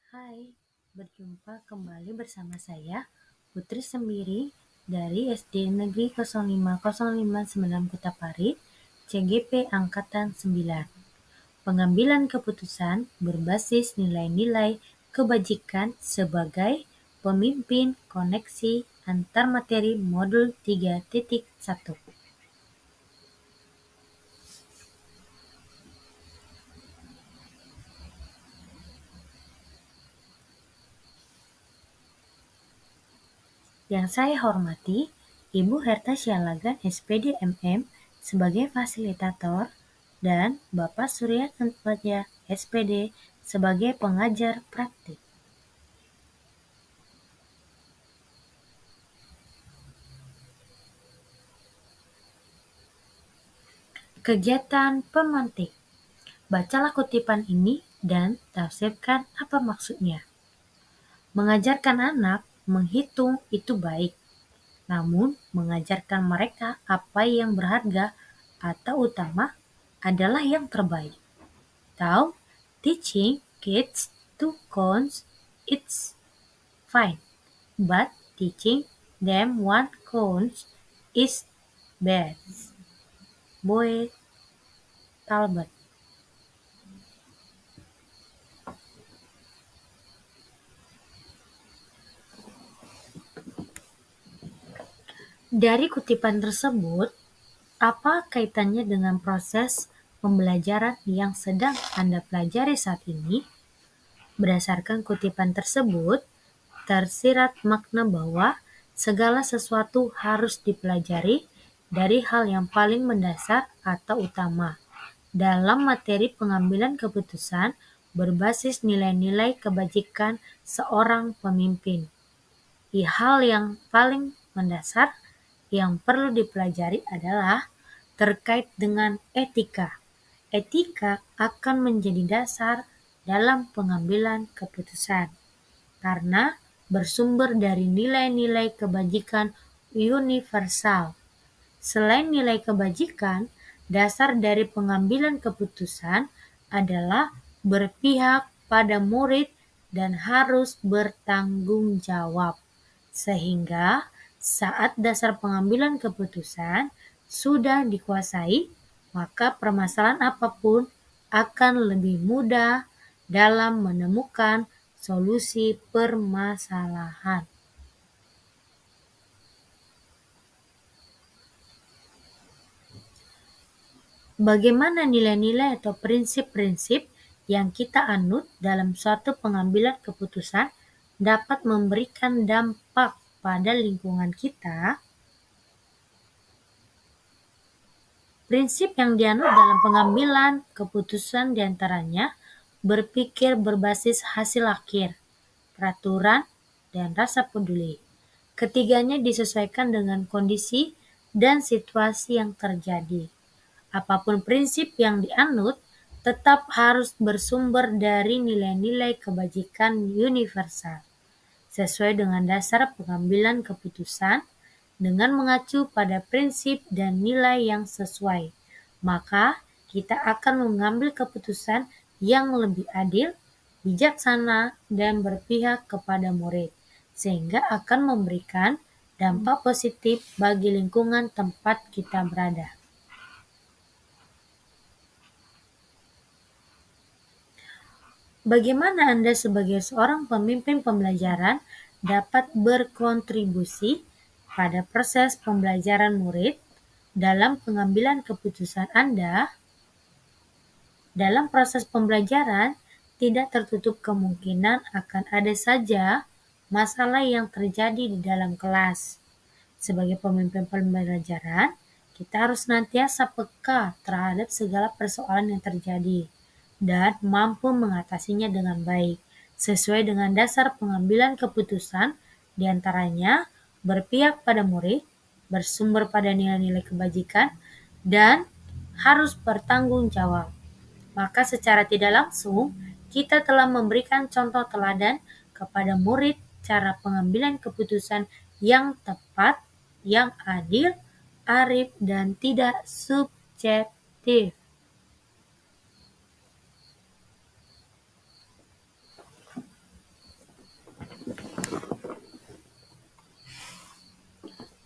Hai, berjumpa kembali bersama saya, Putri Sembiri dari SD Negeri 05059 Kutapari, CGP Angkatan 9. Pengambilan keputusan berbasis nilai-nilai kebajikan sebagai pemimpin koneksi antar materi modul 3.1. Yang saya hormati, Ibu Herta Syalagan SPD MM sebagai fasilitator dan Bapak Surya Tanpaja SPD sebagai pengajar praktik. Kegiatan pemantik. Bacalah kutipan ini dan tafsirkan apa maksudnya. Mengajarkan anak menghitung itu baik, namun mengajarkan mereka apa yang berharga atau utama adalah yang terbaik. Tahu, teaching kids to count it's fine, but teaching them one count is best. Boyd Talbot. Dari kutipan tersebut, apa kaitannya dengan proses pembelajaran yang sedang Anda pelajari saat ini? Berdasarkan kutipan tersebut, tersirat makna bahwa segala sesuatu harus dipelajari dari hal yang paling mendasar atau utama dalam materi pengambilan keputusan berbasis nilai-nilai kebajikan seorang pemimpin. Hal yang paling mendasar yang perlu dipelajari adalah terkait dengan etika. Etika akan menjadi dasar dalam pengambilan keputusan karena bersumber dari nilai-nilai kebajikan universal. Selain nilai kebajikan, dasar dari pengambilan keputusan adalah berpihak pada murid dan harus bertanggung jawab. Sehingga saat dasar pengambilan keputusan sudah dikuasai, maka permasalahan apapun akan lebih mudah dalam menemukan solusi permasalahan. Bagaimana nilai-nilai atau prinsip-prinsip yang kita anut dalam suatu pengambilan keputusan dapat memberikan dampak pada lingkungan kita? Prinsip yang dianut dalam pengambilan keputusan diantaranya berpikir berbasis hasil akhir, peraturan, dan rasa peduli. Ketiganya disesuaikan dengan kondisi dan situasi yang terjadi. Apapun prinsip yang dianut, tetap harus bersumber dari nilai-nilai kebajikan universal, sesuai dengan dasar pengambilan keputusan dengan mengacu pada prinsip dan nilai yang sesuai. Maka, kita akan mengambil keputusan yang lebih adil, bijaksana, dan berpihak kepada murid, sehingga akan memberikan dampak positif bagi lingkungan tempat kita berada. Bagaimana Anda sebagai seorang pemimpin pembelajaran dapat berkontribusi pada proses pembelajaran murid dalam pengambilan keputusan Anda? Dalam proses pembelajaran, tidak tertutup kemungkinan akan ada saja masalah yang terjadi di dalam kelas. Sebagai pemimpin pembelajaran, kita harus senantiasa peka terhadap segala persoalan yang terjadi dan mampu mengatasinya dengan baik, sesuai dengan dasar pengambilan keputusan, diantaranya berpihak pada murid, bersumber pada nilai-nilai kebajikan, dan harus bertanggung jawab. Maka secara tidak langsung, kita telah memberikan contoh teladan kepada murid cara pengambilan keputusan yang tepat, yang adil, arif, dan tidak subjektif.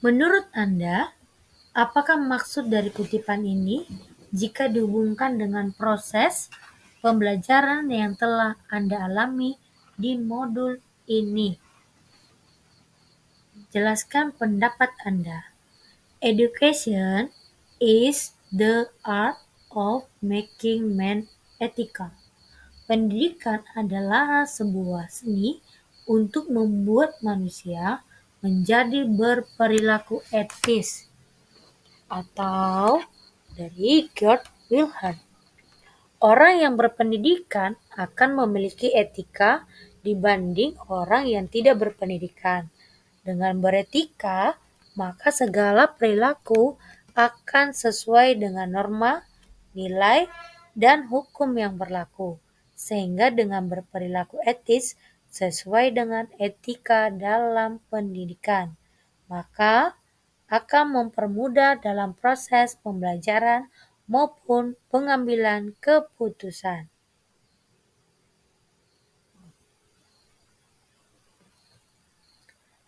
Menurut Anda, apakah maksud dari kutipan ini jika dihubungkan dengan proses pembelajaran yang telah Anda alami di modul ini? Jelaskan pendapat Anda. Education is the art of making men ethical. Pendidikan adalah sebuah seni untuk membuat manusia menjadi berperilaku etis. Atau dari Gerd Wilhelm. Orang yang berpendidikan akan memiliki etika dibanding orang yang tidak berpendidikan. Dengan beretika, maka segala perilaku akan sesuai dengan norma, nilai, dan hukum yang berlaku. Sehingga dengan berperilaku etis sesuai dengan etika dalam pendidikan, maka akan mempermudah dalam proses pembelajaran maupun pengambilan keputusan.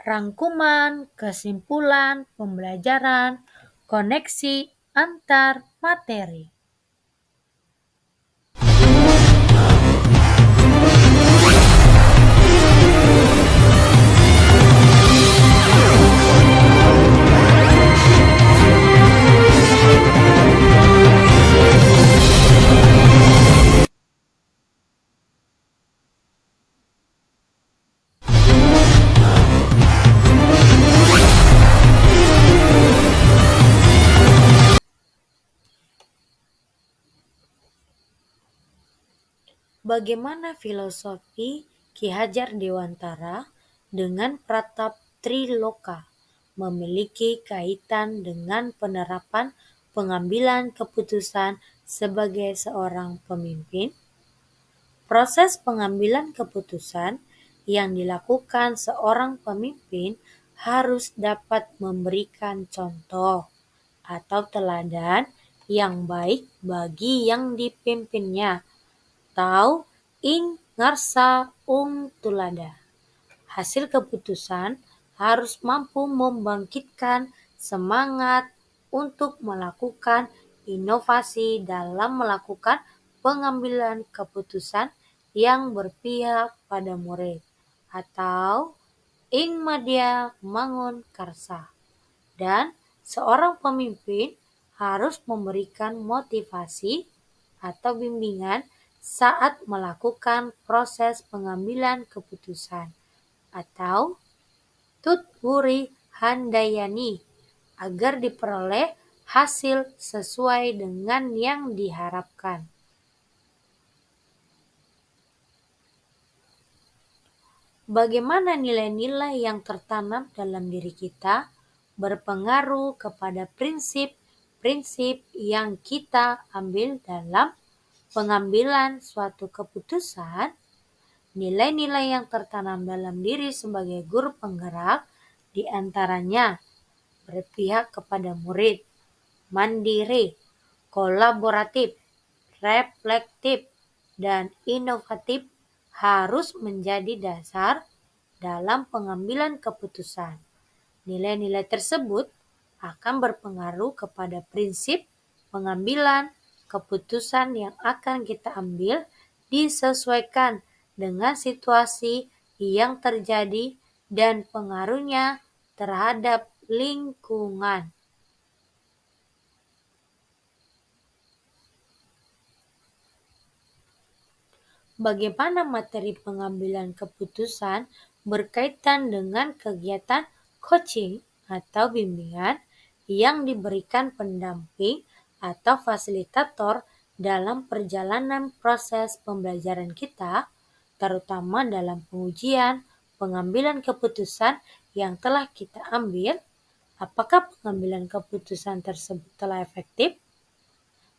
Rangkuman, kesimpulan, pembelajaran, koneksi antar materi. Bagaimana filosofi Ki Hajar Dewantara dengan Pratap Triloka memiliki kaitan dengan penerapan pengambilan keputusan sebagai seorang pemimpin? Proses pengambilan keputusan yang dilakukan seorang pemimpin harus dapat memberikan contoh atau teladan yang baik bagi yang dipimpinnya. Tau ing ngarsa tulada. Hasil keputusan harus mampu membangkitkan semangat untuk melakukan inovasi dalam melakukan pengambilan keputusan yang berpihak pada murid atau ing media mangun karsa. Dan seorang pemimpin harus memberikan motivasi atau bimbingan saat melakukan proses pengambilan keputusan atau tutwuri handayani agar diperoleh hasil sesuai dengan yang diharapkan. Bagaimana nilai-nilai yang tertanam dalam diri kita berpengaruh kepada prinsip-prinsip yang kita ambil dalam pengambilan suatu keputusan? Nilai-nilai yang tertanam dalam diri sebagai guru penggerak diantaranya berpihak kepada murid, mandiri, kolaboratif, reflektif, dan inovatif harus menjadi dasar dalam pengambilan keputusan. Nilai-nilai tersebut akan berpengaruh kepada prinsip pengambilan keputusan yang akan kita ambil disesuaikan dengan situasi yang terjadi dan pengaruhnya terhadap lingkungan. Bagaimana materi pengambilan keputusan berkaitan dengan kegiatan coaching atau bimbingan yang diberikan pendamping atau fasilitator dalam perjalanan proses pembelajaran kita, terutama dalam pengujian pengambilan keputusan yang telah kita ambil? Apakah pengambilan keputusan tersebut telah efektif?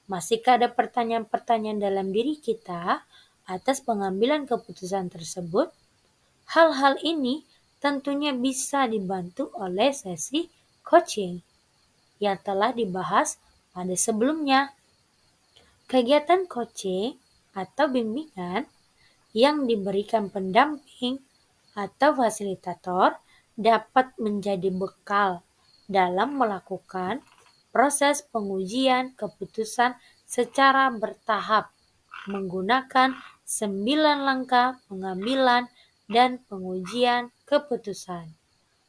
Masihkah ada pertanyaan-pertanyaan dalam diri kita atas pengambilan keputusan tersebut? Hal-hal ini tentunya bisa dibantu oleh sesi coaching yang telah dibahas pada sebelumnya. Kegiatan coaching atau bimbingan yang diberikan pendamping atau fasilitator dapat menjadi bekal dalam melakukan proses pengujian keputusan secara bertahap menggunakan 9 langkah pengambilan dan pengujian keputusan.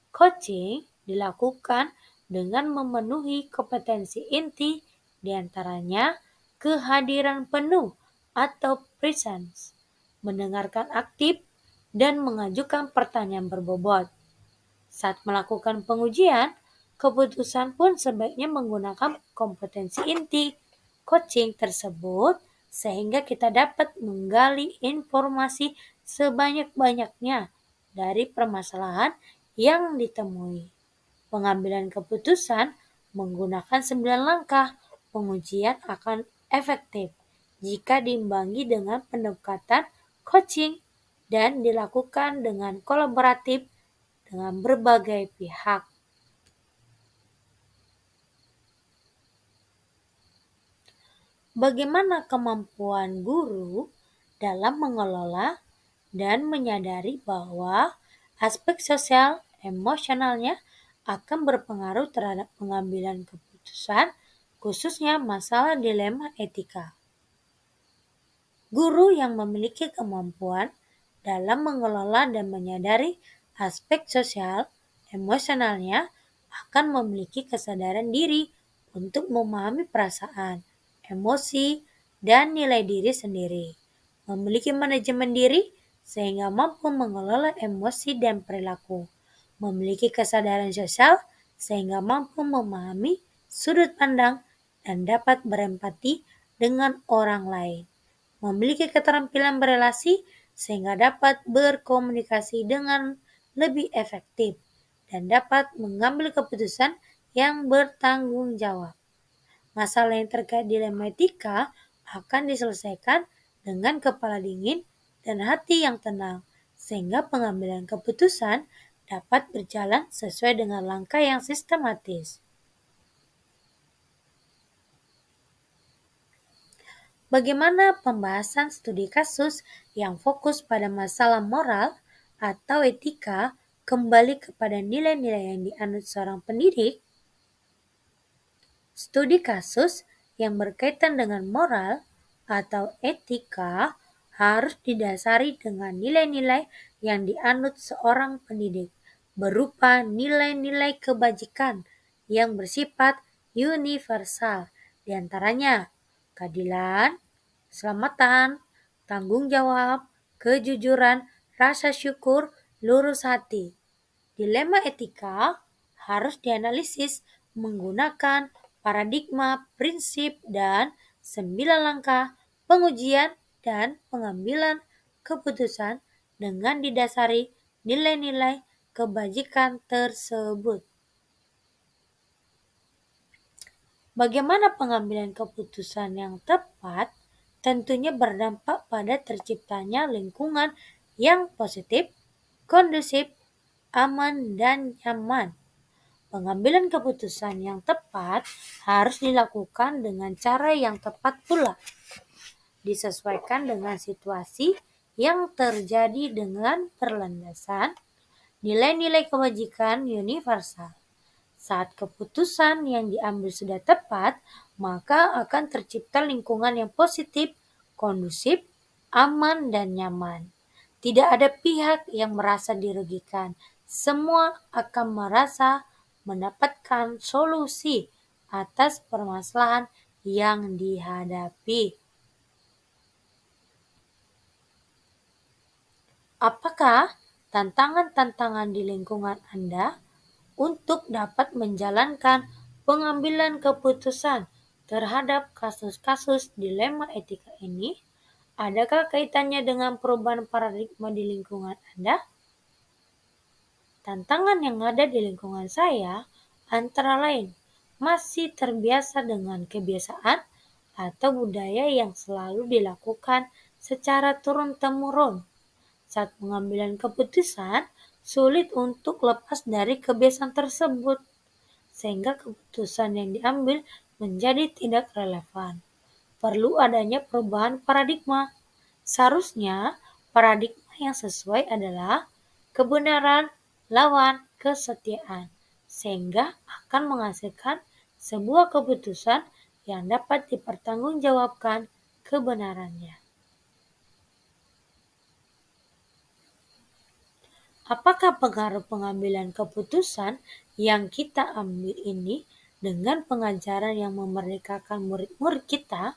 Coaching dilakukan dengan memenuhi kompetensi inti, diantaranya kehadiran penuh atau presence, mendengarkan aktif, dan mengajukan pertanyaan berbobot. Saat melakukan pengujian, keputusan pun sebaiknya menggunakan kompetensi inti coaching tersebut sehingga kita dapat menggali informasi sebanyak-banyaknya dari permasalahan yang ditemui. Pengambilan keputusan menggunakan 9 langkah pengujian akan efektif jika diimbangi dengan pendekatan coaching dan dilakukan dengan kolaboratif dengan berbagai pihak. Bagaimana kemampuan guru dalam mengelola dan menyadari bahwa aspek sosial emosionalnya akan berpengaruh terhadap pengambilan keputusan, khususnya masalah dilema etika. Guru yang memiliki kemampuan dalam mengelola dan menyadari aspek sosial emosionalnya akan memiliki kesadaran diri untuk memahami perasaan, emosi, dan nilai diri sendiri. Memiliki manajemen diri sehingga mampu mengelola emosi dan perilaku. Memiliki kesadaran sosial sehingga mampu memahami sudut pandang dan dapat berempati dengan orang lain. Memiliki keterampilan berelasi sehingga dapat berkomunikasi dengan lebih efektif dan dapat mengambil keputusan yang bertanggung jawab. Masalah yang terkait dilema etika akan diselesaikan dengan kepala dingin dan hati yang tenang, sehingga pengambilan keputusan dapat berjalan sesuai dengan langkah yang sistematis. Bagaimana pembahasan studi kasus yang fokus pada masalah moral atau etika kembali kepada nilai-nilai yang dianut seorang pendidik? Studi kasus yang berkaitan dengan moral atau etika harus didasari dengan nilai-nilai yang dianut seorang pendidik, berupa nilai-nilai kebajikan yang bersifat universal, diantaranya keadilan, keselamatan, tanggung jawab, kejujuran, rasa syukur, lurus hati. Dilema etika harus dianalisis menggunakan paradigma, prinsip, dan 9 langkah pengujian dan pengambilan keputusan dengan didasari nilai-nilai kebajikan tersebut. Bagaimana pengambilan keputusan yang tepat tentunya berdampak pada terciptanya lingkungan yang positif, kondusif, aman, dan nyaman. Pengambilan keputusan yang tepat harus dilakukan dengan cara yang tepat pula, disesuaikan dengan situasi yang terjadi dengan berlandasan nilai-nilai kebajikan universal. Saat keputusan yang diambil sudah tepat, maka akan tercipta lingkungan yang positif, kondusif, aman, dan nyaman. Tidak ada pihak yang merasa dirugikan. Semua akan merasa mendapatkan solusi atas permasalahan yang dihadapi. Apakah tantangan-tantangan di lingkungan Anda untuk dapat menjalankan pengambilan keputusan terhadap kasus-kasus dilema etika ini? Adakah kaitannya dengan perubahan paradigma di lingkungan Anda? Tantangan yang ada di lingkungan saya antara lain masih terbiasa dengan kebiasaan atau budaya yang selalu dilakukan secara turun-temurun. Saat pengambilan keputusan, sulit untuk lepas dari kebiasaan tersebut, sehingga keputusan yang diambil menjadi tidak relevan. Perlu adanya perubahan paradigma. Seharusnya paradigma yang sesuai adalah kebenaran lawan kesetiaan, sehingga akan menghasilkan sebuah keputusan yang dapat dipertanggungjawabkan kebenarannya. Apakah pengaruh pengambilan keputusan yang kita ambil ini dengan pengajaran yang memerdekakan murid-murid kita?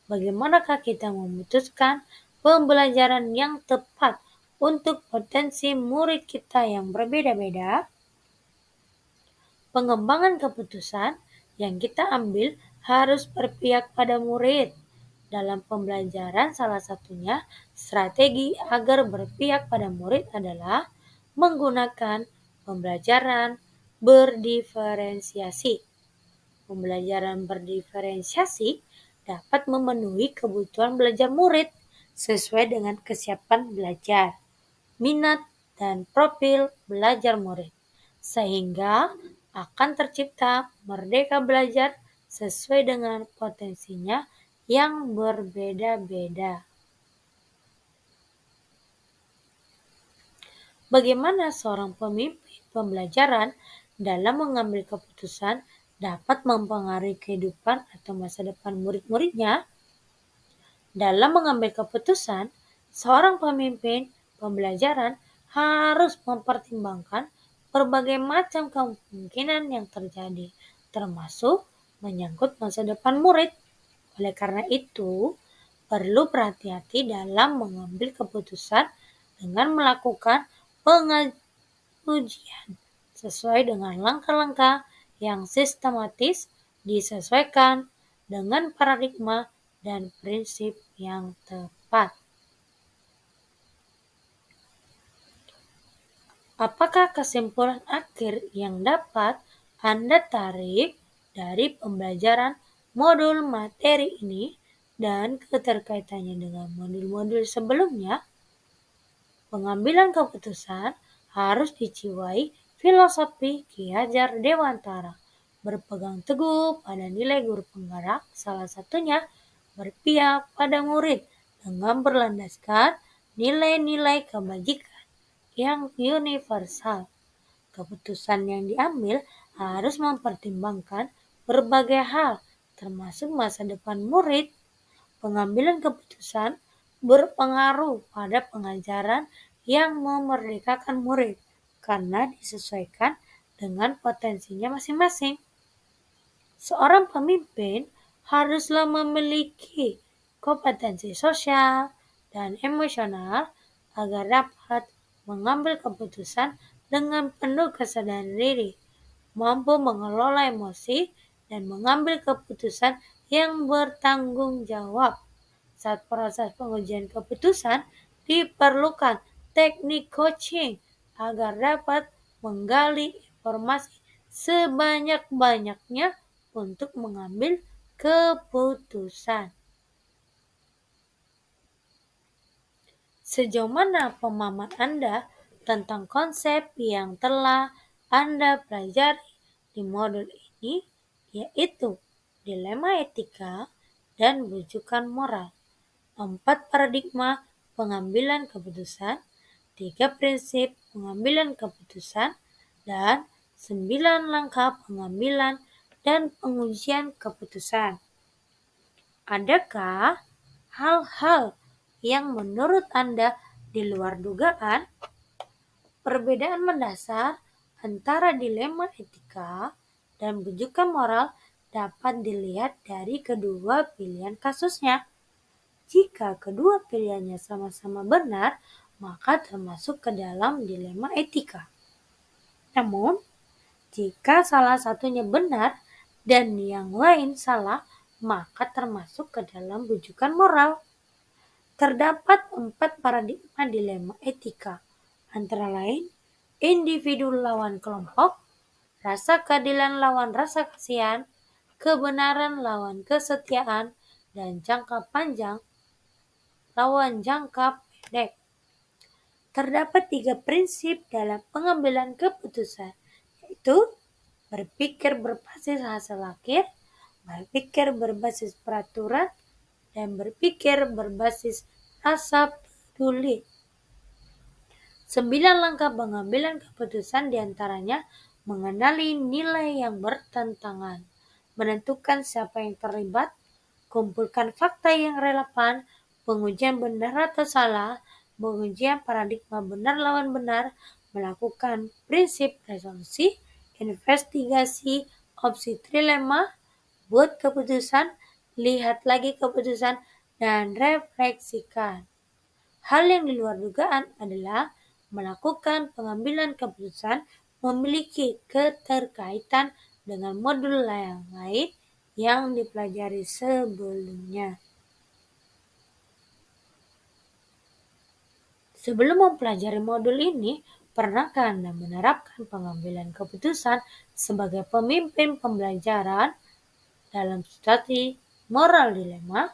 Bagaimanakah kita memutuskan pembelajaran yang tepat untuk potensi murid kita yang berbeda-beda? Pengembangan keputusan yang kita ambil harus berpihak pada murid. Dalam pembelajaran salah satunya strategi agar berpihak pada murid adalah menggunakan pembelajaran berdiferensiasi. Pembelajaran berdiferensiasi dapat memenuhi kebutuhan belajar murid sesuai dengan kesiapan belajar, minat, dan profil belajar murid, sehingga akan tercipta merdeka belajar sesuai dengan potensinya yang berbeda-beda. Bagaimana seorang pemimpin pembelajaran dalam mengambil keputusan dapat mempengaruhi kehidupan atau masa depan murid-muridnya? Dalam mengambil keputusan, seorang pemimpin pembelajaran harus mempertimbangkan berbagai macam kemungkinan yang terjadi, termasuk menyangkut masa depan murid. Oleh karena itu, perlu berhati-hati dalam mengambil keputusan dengan melakukan pengujian sesuai dengan langkah-langkah yang sistematis disesuaikan dengan paradigma dan prinsip yang tepat. Apakah kesimpulan akhir yang dapat Anda tarik dari pembelajaran modul materi ini dan keterkaitannya dengan modul-modul sebelumnya? Pengambilan keputusan harus dijiwai filosofi Ki Hajar Dewantara, berpegang teguh pada nilai guru penggerak, salah satunya berpihak pada murid dengan berlandaskan nilai-nilai kebajikan yang universal. Keputusan yang diambil harus mempertimbangkan berbagai hal, termasuk masa depan murid. Pengambilan keputusan berpengaruh pada pengajaran yang memerdekakan murid karena disesuaikan dengan potensinya masing-masing. Seorang pemimpin haruslah memiliki kompetensi sosial dan emosional agar dapat mengambil keputusan dengan penuh kesadaran diri, mampu mengelola emosi, dan mengambil keputusan yang bertanggung jawab. Saat proses pengujian keputusan, diperlukan teknik coaching agar dapat menggali informasi sebanyak-banyaknya untuk mengambil keputusan. Sejauh mana pemahaman Anda tentang konsep yang telah Anda pelajari di modul ini, yaitu dilema etika dan rujukan moral, 4 paradigma pengambilan keputusan, 3 prinsip pengambilan keputusan, dan 9 langkah pengambilan dan pengujian keputusan? Adakah hal-hal yang menurut Anda di luar dugaan? Perbedaan mendasar antara dilema etika dan rujukan moral dapat dilihat dari kedua pilihan kasusnya. Jika kedua pilihannya sama-sama benar, maka termasuk ke dalam dilema etika. Namun, jika salah satunya benar dan yang lain salah, maka termasuk ke dalam rujukan moral. Terdapat 4 paradigma dilema etika, antara lain individu lawan kelompok, rasa keadilan lawan rasa kasihan, kebenaran lawan kesetiaan, dan jangka panjang lawan jangka pendek. Terdapat 3 prinsip dalam pengambilan keputusan, yaitu berpikir berbasis hasil akhir, berpikir berbasis peraturan, dan berpikir berbasis rasa peduli. 9 langkah pengambilan keputusan diantaranya mengenali nilai yang bertentangan, menentukan siapa yang terlibat, kumpulkan fakta yang relevan, pengujian benar atau salah, pengujian paradigma benar lawan benar, melakukan prinsip resolusi, investigasi, opsi trilema, buat keputusan, lihat lagi keputusan, dan refleksikan. Hal yang di luar dugaan adalah melakukan pengambilan keputusan memiliki keterkaitan dengan modul yang lain yang dipelajari sebelumnya. Sebelum mempelajari modul ini, pernahkah Anda menerapkan pengambilan keputusan sebagai pemimpin pembelajaran dalam situasi moral dilema?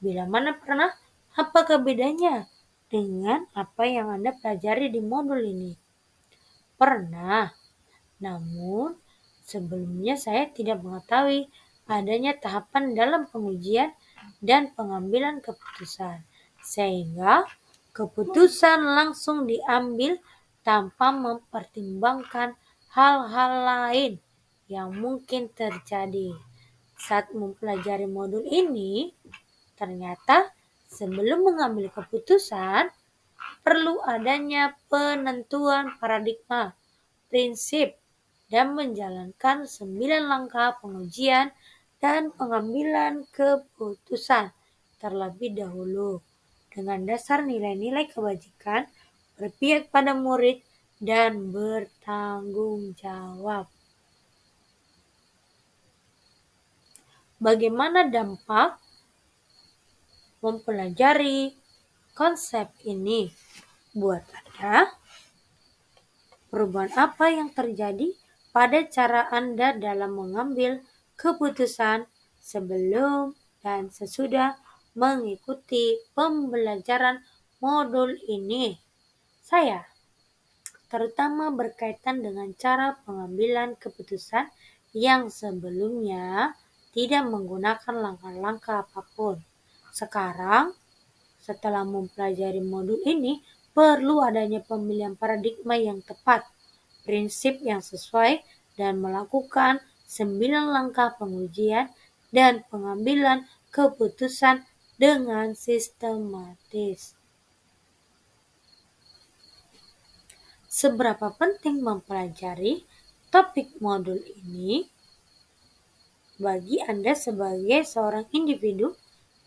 Bila mana pernah, apakah bedanya dengan apa yang Anda pelajari di modul ini? Pernah, namun sebelumnya saya tidak mengetahui adanya tahapan dalam pengujian dan pengambilan keputusan, sehingga keputusan langsung diambil tanpa mempertimbangkan hal-hal lain yang mungkin terjadi. Saat mempelajari modul ini, ternyata sebelum mengambil keputusan, perlu adanya penentuan paradigma, prinsip, dan menjalankan 9 langkah pengujian dan pengambilan keputusan terlebih dahulu dengan dasar nilai-nilai kebajikan, berpihak pada murid, dan bertanggung jawab. Bagaimana dampak mempelajari konsep ini buat Anda? Perubahan apa yang terjadi pada cara Anda dalam mengambil keputusan sebelum dan sesudah mengikuti pembelajaran modul ini? Saya, terutama berkaitan dengan cara pengambilan keputusan yang sebelumnya tidak menggunakan langkah-langkah apapun. Sekarang, setelah mempelajari modul ini, perlu adanya pemilihan paradigma yang tepat, prinsip yang sesuai, dan melakukan 9 langkah pengujian dan pengambilan keputusan dengan sistematis. Seberapa penting mempelajari topik modul ini bagi Anda sebagai seorang individu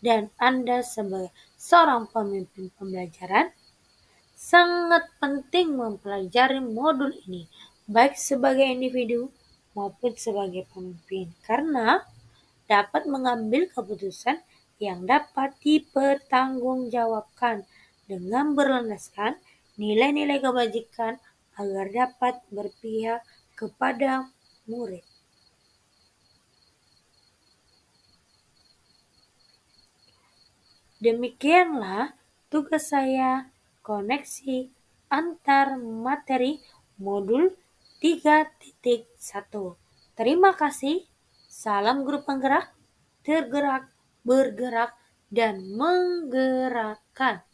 dan Anda sebagai seorang pemimpin pembelajaran? Sangat penting mempelajari modul ini, baik sebagai individu maupun sebagai pemimpin, karena dapat mengambil keputusan yang dapat dipertanggungjawabkan dengan berlandaskan nilai-nilai kebajikan agar dapat berpihak kepada murid. Demikianlah tugas saya koneksi antar materi modul 3.1. Terima kasih. Salam guru penggerak, tergerak, bergerak, dan menggerakkan.